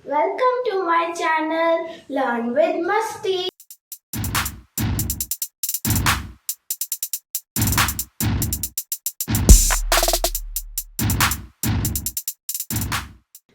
Welcome to my channel Learn with Masti.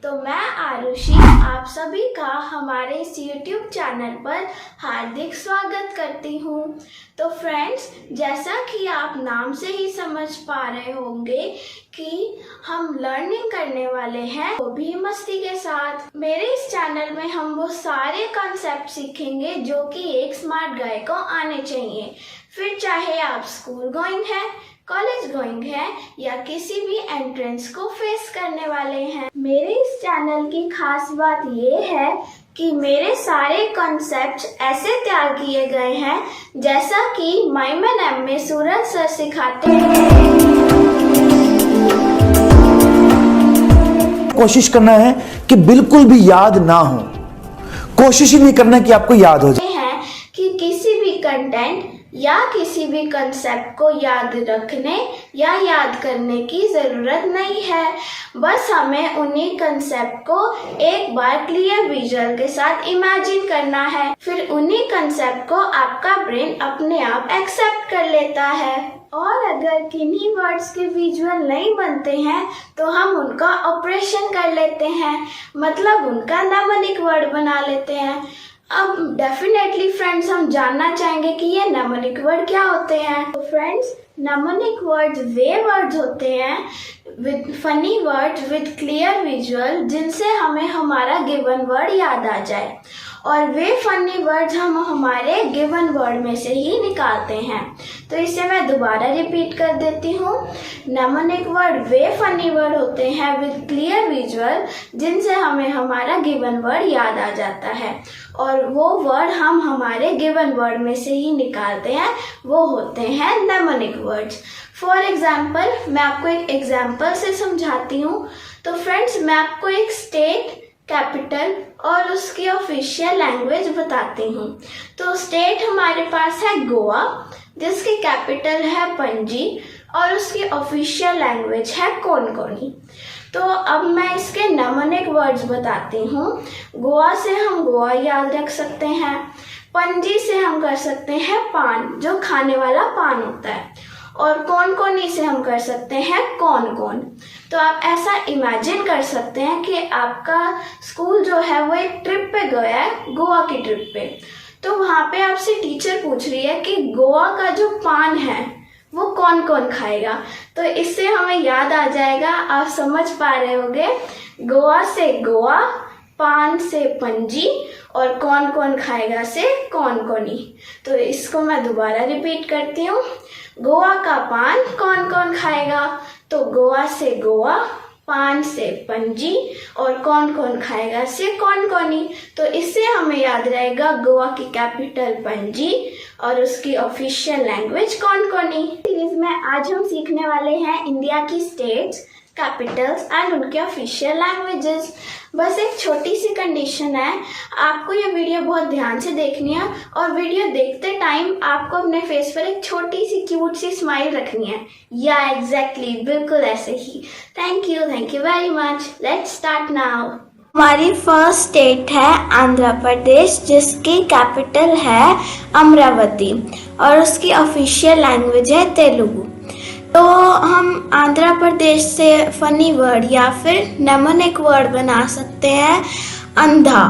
तो मैं आरुषि आप सभी का हमारे इस YouTube चैनल पर हार्दिक स्वागत करती हूँ। तो फ्रेंड्स, जैसा कि आप नाम से ही समझ पा रहे होंगे कि हम लर्निंग करने वाले हैं, वो भी मस्ती के साथ। मेरे इस चैनल में हम वो सारे कॉन्सेप्ट सीखेंगे जो कि एक स्मार्ट गाय को आने चाहिए। फिर चाहे आप स्कूल गोइंग है, कॉलेज गोइंग है या किसी भी एंट्रेंस को फेस करने वाले हैं। मेरे इस चैनल की खास बात ये है कि मेरे सारे कॉन्सेप्ट्स ऐसे तैयार किए गए हैं जैसा कि माइमन एम में सूरज सर सिखाते हैं। कोशिश करना है कि बिल्कुल भी याद ना हो, कोशिश ही नहीं करना कि आपको याद हो जाए। हैं कि किसी भी कंटेंट या किसी भी कंसेप्ट को याद रखने या याद करने की ज़रूरत नहीं है। बस हमें उन्हीं कंसेप्ट को एक बार क्लियर विजुअल के साथ इमेजिन करना है। फिर उन्हीं कंसेप्ट को आपका ब्रेन अपने आप एक्सेप्ट कर लेता है। और अगर किन्हीं वर्ड्स के विजुअल नहीं बनते हैं तो हम उनका ऑपरेशन कर लेते हैं, मतलब उनका नमनिक वर्ड बना लेते हैं। अब डेफिनेटली फ्रेंड्स, हम जानना चाहेंगे कि ये नमनिक वर्ड क्या होते हैं। तो फ्रेंड्स, नमनिक वर्ड्स वे वर्ड्स होते हैं with funny words with clear visual, जिनसे हमें हमारा गिवन वर्ड याद आ जाए। और वे फनी वर्ड्स हम हमारे गिवन वर्ड में से ही निकालते हैं। तो इसे मैं दोबारा रिपीट कर देती हूँ। नमनिक वर्ड वे फनी वर्ड होते हैं विद क्लियर विजुअल, जिनसे हमें हमारा गिवन वर्ड याद आ जाता है। और वो वर्ड हम हमारे गिवन वर्ड में से ही निकालते हैं, वो होते हैं नमनिक वर्ड्स। फॉर एग्जाम्पल, मैं आपको एक एग्जाम्पल से समझाती हूँ। तो फ्रेंड्स, मैं आपको एक स्टेट, कैपिटल और उसकी ऑफिशियल लैंग्वेज बताती हूँ। तो स्टेट हमारे पास है गोवा, जिसकी कैपिटल है पणजी और उसकी ऑफिशियल लैंग्वेज है कोंकणी। तो अब मैं इसके नमनिक वर्ड्स बताती हूँ। गोवा से हम गोवा याद रख सकते हैं, पणजी से हम कर सकते हैं पान, जो खाने वाला पान होता है, और कोंकणी से हम कर सकते हैं कौन कौन। तो आप ऐसा इमेजिन कर सकते हैं कि आपका स्कूल जो है वो एक ट्रिप पे गया है, गोवा की ट्रिप पे। तो वहाँ पे आपसे टीचर पूछ रही है कि गोवा का जो पान है वो कौन कौन खाएगा। तो इससे हमें याद आ जाएगा, आप समझ पा रहे होंगे, गोवा से गोवा, पान से पणजी और कौन कौन खाएगा से कोंकणी। तो इसको मैं दोबारा रिपीट करती हूँ। गोवा का पान कौन कौन खाएगा? तो गोवा से गोवा, पान से पणजी और कौन कौन खाएगा से कोंकणी। तो इससे हमें याद रहेगा गोवा की कैपिटल पणजी और उसकी ऑफिशियल लैंग्वेज कोंकणी। सीरीज में आज हम सीखने वाले हैं इंडिया की स्टेट्स, कैपिटल्स एंड उनके ऑफिशियल लैंग्वेजेस। बस एक छोटी सी कंडीशन है, आपको ये वीडियो बहुत ध्यान से देखनी है और वीडियो देखते टाइम आपको अपने फेस पर एक छोटी सी क्यूट सी स्माइल रखनी है। या एग्जैक्टली, बिल्कुल ऐसे ही। Thank you very much. Let's start now. हमारी फर्स्ट स्टेट है आंध्र प्रदेश, जिसकी कैपिटल है अमरावती और उसकी ऑफिशियल लैंग्वेज है तेलुगु। तो हम आंध्र प्रदेश से फनी वर्ड या फिर नेमोनिक वर्ड बना सकते हैं अंधा,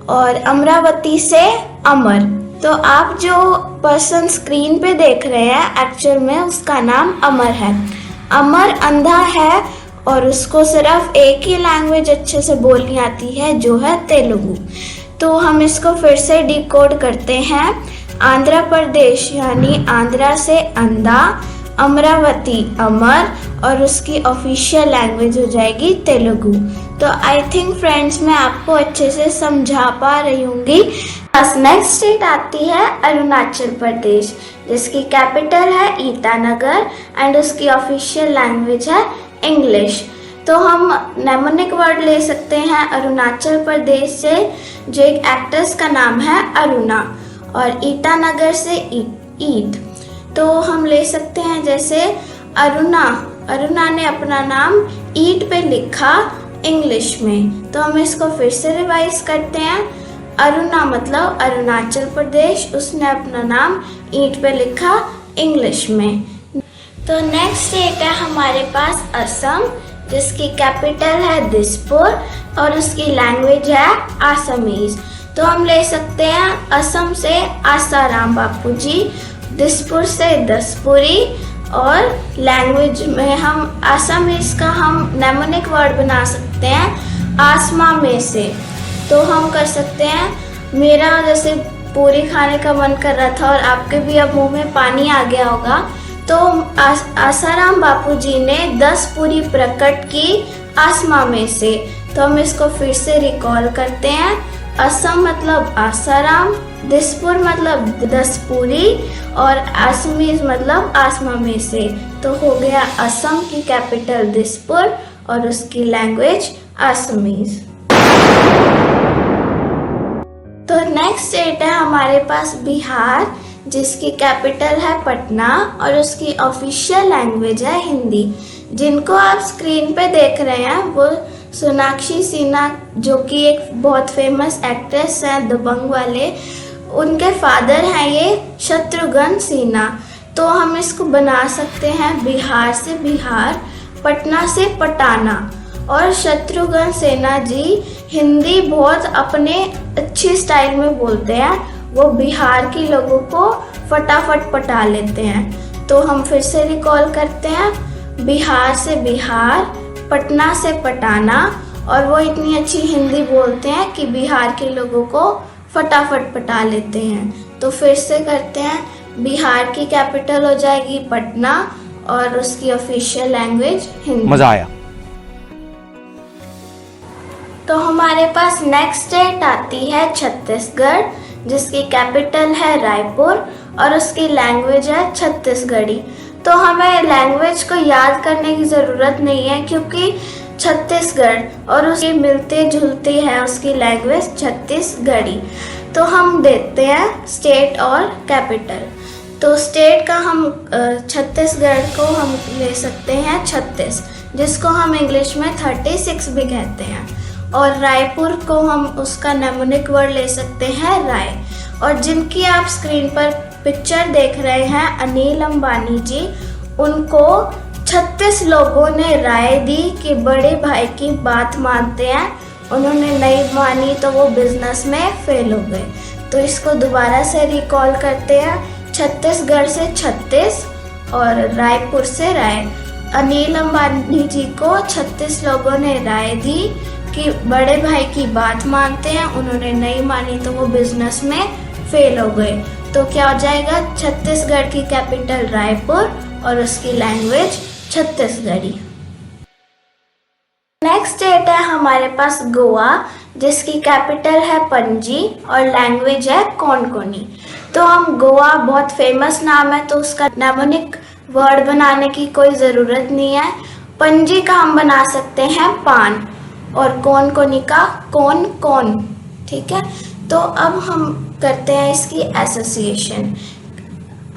और अमरावती से अमर। तो आप जो पर्सन स्क्रीन पे देख रहे हैं, एक्चुअल में उसका नाम अमर है। अमर अंधा है और उसको सिर्फ एक ही लैंग्वेज अच्छे से बोलनी आती है, जो है तेलुगु। तो हम इसको फिर से डिकोड करते हैं। आंध्र प्रदेश यानी आंध्रा से अंधा, अमरावती अमर और उसकी ऑफिशियल लैंग्वेज हो जाएगी तेलुगु। तो आई थिंक फ्रेंड्स, मैं आपको अच्छे से समझा पा रही होंगी। बस नेक्स्ट स्टेट आती है अरुणाचल प्रदेश, जिसकी कैपिटल है ईटानगर एंड उसकी ऑफिशियल लैंग्वेज है इंग्लिश। तो हम नेमोनिक वर्ड ले सकते हैं अरुणाचल प्रदेश से, जो एक एक्ट्रेस का नाम है अरुणा, और ईटानगर से ईट। तो हम ले सकते हैं जैसे अरुणा ने अपना नाम ईट पे लिखा इंग्लिश में। तो हम इसको फिर से रिवाइज करते हैं। अरुणा मतलब अरुणाचल प्रदेश, उसने अपना नाम ईंट पे लिखा इंग्लिश में। तो नेक्स्ट स्टेट है हमारे पास असम, जिसकी कैपिटल है दिसपुर और उसकी लैंग्वेज है आसामीज। तो हम ले सकते हैं असम से आसाराम बापूजी, दिसपुर से दसपुरी, और लैंग्वेज में हम आसामीज का हम नेमोनिक वर्ड बना सकते हैं आसमा में से। तो हम कर सकते हैं, मेरा जैसे पूरी खाने का मन कर रहा था और आपके भी अब मुंह में पानी आ गया होगा, तो आसाराम बापूजी ने 10 पूरी प्रकट की आसमा में से। तो हम इसको फिर से रिकॉल करते हैं। असम मतलब आसाराम, दिसपुर मतलब 10 पूरी और आसमीज मतलब आसमा में से। तो हो गया असम की कैपिटल दिसपुर और उसकी लैंग्वेज आसामीज। तो नेक्स्ट स्टेट है हमारे पास बिहार, जिसकी कैपिटल है पटना और उसकी ऑफिशियल लैंग्वेज है हिंदी। जिनको आप स्क्रीन पे देख रहे हैं वो सोनाक्षी सिन्हा, जो कि एक बहुत फेमस एक्ट्रेस है दबंग वाले, उनके फादर हैं ये शत्रुघ्न सिन्हा। तो हम इसको बना सकते हैं बिहार से बिहार, पटना से पटाना। और शत्रुघ्न सिन्हा जी हिंदी बहुत अपने अच्छी स्टाइल में बोलते हैं, वो बिहार के लोगों को फटाफट पटा लेते हैं। तो हम फिर से रिकॉल करते हैं, बिहार से बिहार, पटना से पटाना, और वो इतनी अच्छी हिंदी बोलते हैं कि बिहार के लोगों को फटाफट पटा लेते हैं। तो फिर से करते हैं, बिहार की कैपिटल हो जाएगी पटना और उसकी ऑफिशियल लैंग्वेज हिंदी। मजा आया। तो हमारे पास नेक्स्ट स्टेट आती है छत्तीसगढ़, जिसकी कैपिटल है रायपुर और उसकी लैंग्वेज है छत्तीसगढ़ी। तो हमें लैंग्वेज को याद करने की ज़रूरत नहीं है, क्योंकि छत्तीसगढ़ और उसकी मिलते जुलती है उसकी लैंग्वेज छत्तीसगढ़ी। तो हम देखते हैं स्टेट और कैपिटल। तो स्टेट का हम छत्तीसगढ़ को हम ले सकते हैं 36, जिसको हम इंग्लिश में 36 भी कहते हैं। और रायपुर को हम उसका नेमोनिक वर्ड ले सकते हैं राय। और जिनकी आप स्क्रीन पर पिक्चर देख रहे हैं अनिल अंबानी जी, उनको 36 लोगों ने राय दी कि बड़े भाई की बात मानते हैं, उन्होंने नहीं मानी तो वो बिजनेस में फेल हो गए। तो इसको दोबारा से रिकॉल करते हैं, छत्तीसगढ़ से 36 और रायपुर से राय। अनिल अंबानी जी को 36 लोगों ने राय दी कि बड़े भाई की बात मानते हैं, उन्होंने नहीं मानी तो वो बिजनेस में फेल हो गए। तो क्या हो जाएगा, छत्तीसगढ़ की कैपिटल रायपुर और उसकी लैंग्वेज छत्तीसगढ़ी। नेक्स्ट स्टेट है हमारे पास गोवा, जिसकी कैपिटल है पणजी और लैंग्वेज है कोंकणी। तो हम गोवा बहुत फेमस नाम है, तो उसका नेमोनिक वर्ड बनाने की कोई ज़रूरत नहीं है। पणजी का हम बना सकते हैं पान और कोंकणी का कौन कौन। ठीक है, तो अब हम करते हैं इसकी एसोसिएशन।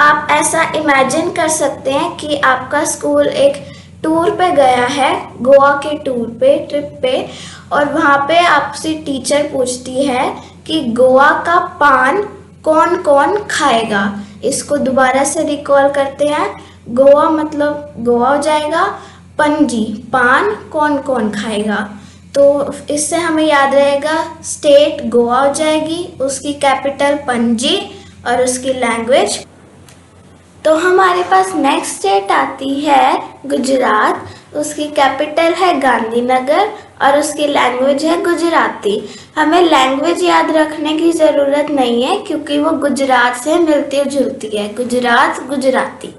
आप ऐसा इमेजिन कर सकते हैं कि आपका स्कूल एक टूर पे गया है, गोवा के टूर पे, ट्रिप पे, और वहाँ पे आपसे टीचर पूछती है कि गोवा का पान कौन कौन खाएगा। इसको दोबारा से रिकॉल करते हैं, गोवा मतलब गोवा हो जाएगा, पणजी पान कौन कौन खाएगा। तो इससे हमें याद रहेगा स्टेट गोवा हो जाएगी, उसकी कैपिटल पणजी और उसकी लैंग्वेज। तो हमारे पास नेक्स्ट स्टेट आती है गुजरात, उसकी कैपिटल है गांधीनगर और उसकी लैंग्वेज है गुजराती। हमें लैंग्वेज याद रखने की ज़रूरत नहीं है, क्योंकि वो गुजरात से मिलती जुलती है, गुजरात गुजराती।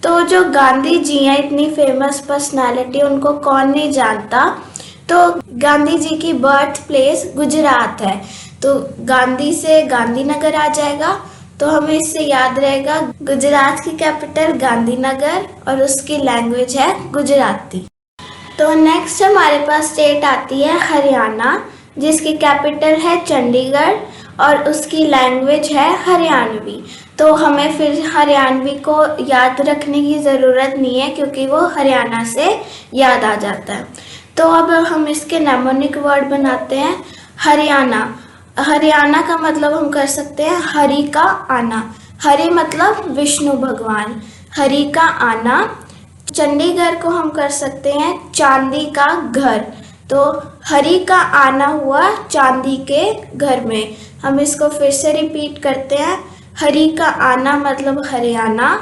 तो जो गांधी जी हैं, इतनी फेमस पर्सनालिटी, उनको कौन नहीं जानता। तो गांधी जी की बर्थ प्लेस गुजरात है, तो गांधी से गांधीनगर आ जाएगा। तो हमें इससे याद रहेगा गुजरात की कैपिटल गांधीनगर और उसकी लैंग्वेज है गुजराती। तो नेक्स्ट हमारे पास स्टेट आती है हरियाणा, जिसकी कैपिटल है चंडीगढ़ और उसकी लैंग्वेज है हरियाणवी। तो हमें फिर हरियाणवी को याद रखने की ज़रूरत नहीं है, क्योंकि वो हरियाणा से याद आ जाता है। तो अब हम इसके नेमोनिक वर्ड बनाते हैं। हरियाणा, हरियाणा का मतलब हम कर सकते हैं हरि का आना। हरि मतलब विष्णु भगवान, हरि का आना। चंडीगढ़ को हम कर सकते हैं चांदी का घर, तो हरि का आना हुआ चांदी के घर में। हम इसको फिर से रिपीट करते हैं। हरि का आना मतलब हरियाणा,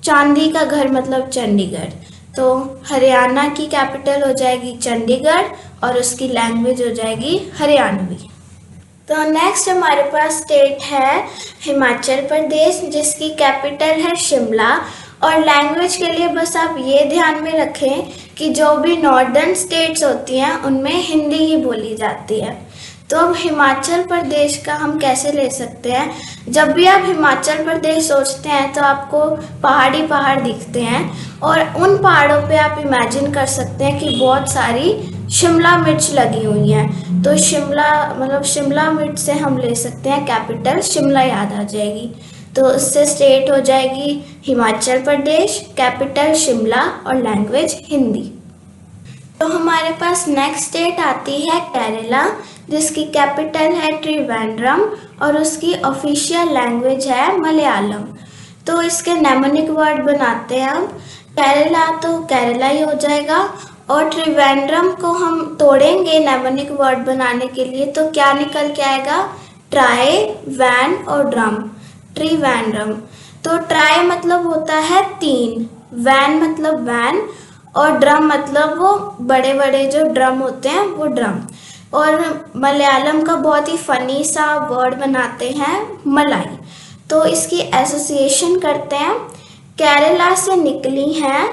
चांदी का घर मतलब चंडीगढ़। तो हरियाणा की कैपिटल हो जाएगी चंडीगढ़ और उसकी लैंग्वेज हो जाएगी हरियाणवी। तो नेक्स्ट हमारे पास स्टेट है हिमाचल प्रदेश, जिसकी कैपिटल है शिमला। और लैंग्वेज के लिए बस आप ये ध्यान में रखें कि जो भी नॉर्दर्न स्टेट्स होती हैं उनमें हिंदी ही बोली जाती है। तो अब हिमाचल प्रदेश का हम कैसे ले सकते हैं? जब भी आप हिमाचल प्रदेश सोचते हैं तो आपको पहाड़ी पहाड़ दिखते हैं और उन पहाड़ों पे आप इमेजिन कर सकते हैं कि बहुत सारी शिमला मिर्च लगी हुई हैं। तो शिमला मतलब शिमला मिर्च से हम ले सकते हैं कैपिटल शिमला, याद आ जाएगी। तो उससे स्टेट हो जाएगी हिमाचल प्रदेश, कैपिटल शिमला और लैंग्वेज हिंदी। तो हमारे पास नेक्स्ट स्टेट आती है केरला, जिसकी कैपिटल है त्रिवेंद्रम और उसकी ऑफिशियल लैंग्वेज है मलयालम। तो इसके नेमोनिक वर्ड बनाते हैं हम। केरला तो केरला ही हो जाएगा और त्रिवेंद्रम को हम तोड़ेंगे नेमोनिक वर्ड बनाने के लिए, तो क्या निकल के आएगा? ट्राई, वैन और ड्रम, त्रिवेंद्रम। तो ट्राई मतलब होता है 3, वैन मतलब वैन और ड्रम मतलब वो बड़े बड़े जो ड्रम होते हैं वो ड्रम। और मलयालम का बहुत ही फनी सा वर्ड बनाते हैं मलाई। तो इसकी एसोसिएशन करते हैं। केरला से निकली हैं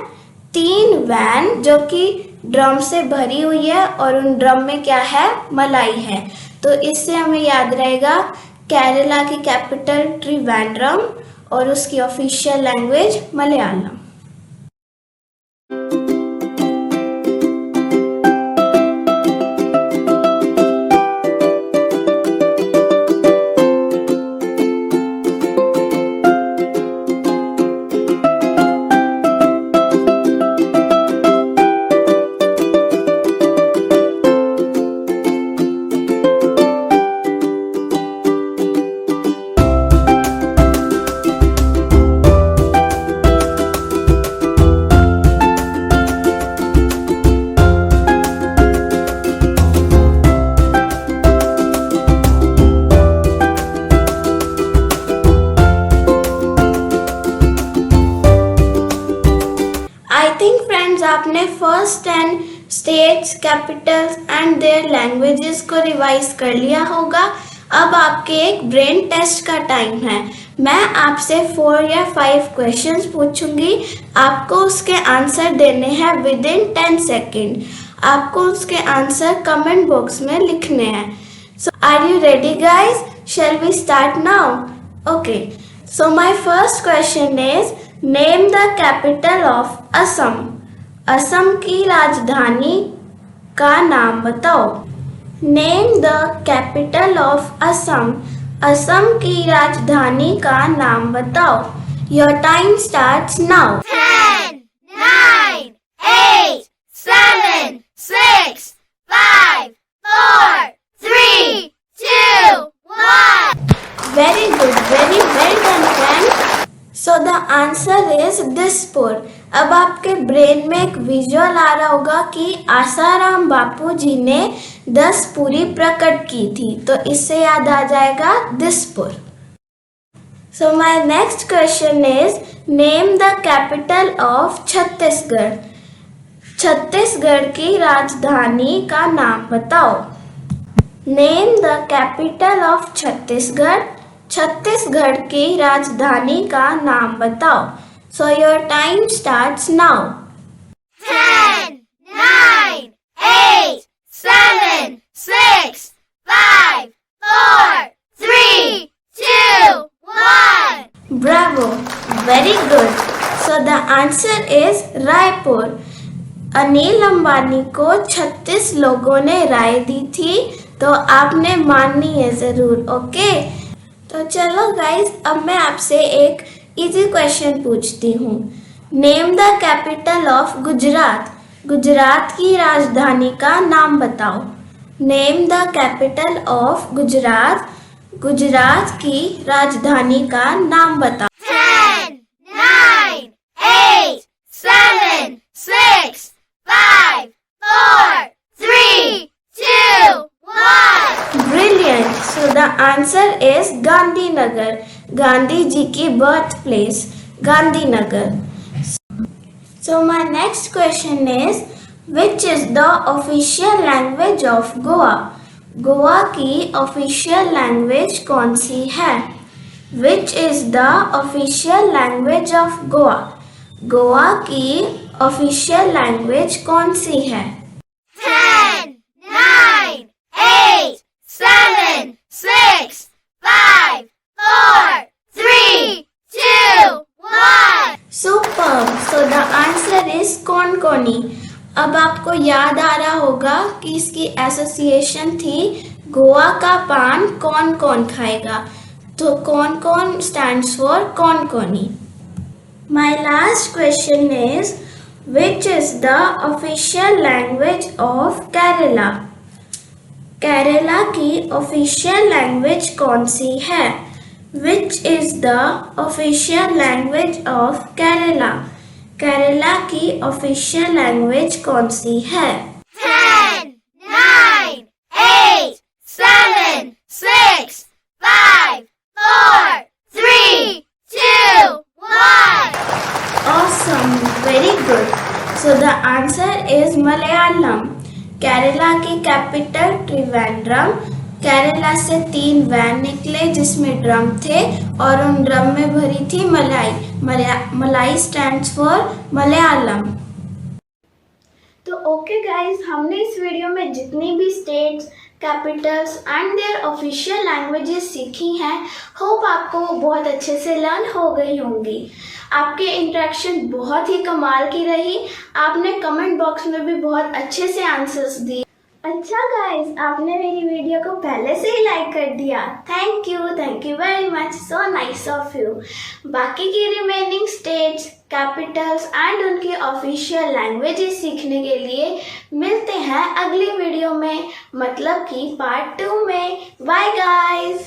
3 वैन जो कि ड्रम से भरी हुई है और उन ड्रम में क्या है? मलाई है। तो इससे हमें याद रहेगा केरला की कैपिटल त्रिवेंद्रम और उसकी ऑफिशियल लैंग्वेज मलयालम। आपने first 10 states, capitals and their languages को रिवाइज कर लिया होगा। अब आपके एक ब्रेन टेस्ट का टाइम है। मैं आपसे 4 या 5 क्वेश्चंस पूछूंगी, आपको उसके आंसर देने हैं विद इन 10 सेकेंड। आपको उसके आंसर कमेंट बॉक्स में लिखने हैं। So are you ready guys? Shall we start now? Okay, so my first question is name the capital of Assam. Assam की राजधानी का नाम बताओ। Name the capital of Assam. Assam की राजधानी का नाम बताओ। Your time starts now. 10, 9, 8, 7, 6, 5, 4, 3, 2, 1. Very good, very well done friend. So the answer is Dispur. अब आपके ब्रेन में एक विजुअल आ रहा होगा कि आसाराम बापू जी ने 10 पूरी प्रकट की थी, तो इससे याद आ जाएगा Dispur. So my next question is name the capital of Chhattisgarh. Chhattisgarh की राजधानी का नाम बताओ। Name the capital of Chhattisgarh. Chhattisgarh की राजधानी का नाम बताओ। So your time starts now. 10, 9, 8, 7, 6, 5, 4, 3, 2, 1. Bravo! Very good. So the answer is Raipur. Anil Ambani को 36 लोगों ने राय दी थी, तो आपने माननी है जरूर। ओके, तो चलो गाइस, अब मैं आपसे एक इजी क्वेश्चन पूछती हूँ। Name the capital of Gujarat. Gujarat की राजधानी का नाम बताओ। Name the capital of Gujarat. Gujarat की राजधानी का नाम बताओ। 10, 9, 8, 7, 6, 5, 4, 3, 2, 1. Brilliant. So the answer is Gandhinagar. Gandhi ji की birth place Gandhinagar. So my next question is, which is the official language of Goa? Goa की official language कौन सी है? Which is the official language of Goa? Goa की official language कौन सी है? 10, 9, 8, 7, 6, 5, 4, 3, 2, 1. Superb. So the answer is कोनकोनी। अब आपको याद आ रहा होगा कि इसकी एसोसिएशन थी गोवा का पान कौन कौन खाएगा, तो कौन कौन स्टैंड्स फॉर कोनकोनी। My last question is, which is the official language of Kerala? Kerala की official language कौन सी है? Which is the official language of Kerala? Kerala की official language कौन सी है? 10, 9, 8, 7, 6, 5, 4, 3, 2, 1. Awesome, very good. So the answer is Malayalam. Kerala की capital Trivandrum. Kerala से 3 van निकले जिसमें ड्रम थे और उन ड्रम में भरी थी मलाई। मलाई स्टैंड्स फॉर मलयालम। तो ओके गाइस, हमने इस वीडियो में जितनी भी states, capitals and there official languages सीखी हैं, होप आपको बहुत अच्छे से लर्न हो गई होंगी। आपके इंटरेक्शन बहुत ही कमाल की रही। आपने कमेंट बॉक्स में भी बहुत अच्छे से आंसर्स दिए। अच्छा गाइस, आपने मेरी वीडियो को पहले से ही लाइक कर दिया। Thank you very much, so nice of you. बाकी की रिमेनिंग स्टेट्स, कैपिटल्स एंड उनकी ऑफिशियल लैंग्वेजेस सीखने के लिए मिलते हैं अगली वीडियो में, मतलब कि पार्ट 2 में। Bye guys.